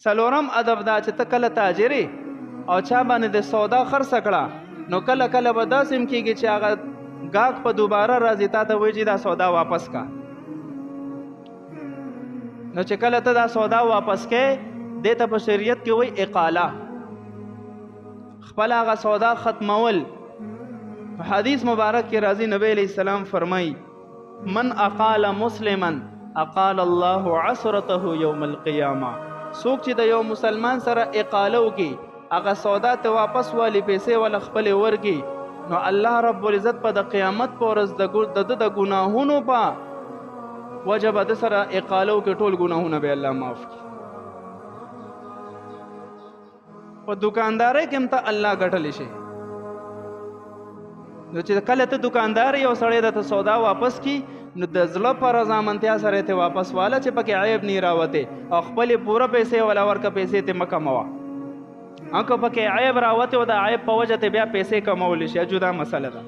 څلورم ادب دا چې ته کله تاجرې او چا باندې د سودا خرڅ کړه نو کله کله به داسې هم کېږي چې هغه ګاهک په دوباره راځي تا ته وایي چې دا سودا واپس کا. نو چې کله ته دا سودا واپس کې دې ته په شریعت کې وایي اقاله، خپل هغه سودا ختمول. په حدیث مبارک کې راځي نبی علیہ السلام فرمایي من اقال مسلما اقال الله عثرته یوم القیامه. څوک چې د یو مسلمان سره اقاله وکړي هغه سودا ته واپس والی پیسې ولا خپلې ورکړي نو الله رب العزت په د قیامت په ورځ د ګناهونو په وجه به د سره اقاله وکړي ټول ګناهونه به الله معاف کړي. په دکاندارۍ کې هم ته الله ګټلی شي. نو چې کله ته دکاندار یو سړی درته سودا واپس کی نو د زړه په رضامندیا سره ته واپس واله چې پکې عیب نه راوته او خپلې پوره پیسې ولا ورکه پیسې ته مه کموه. که پکې عیب راوته او د عیب په وجه ته بیا پیسې کمولی شي جدا مسله ده.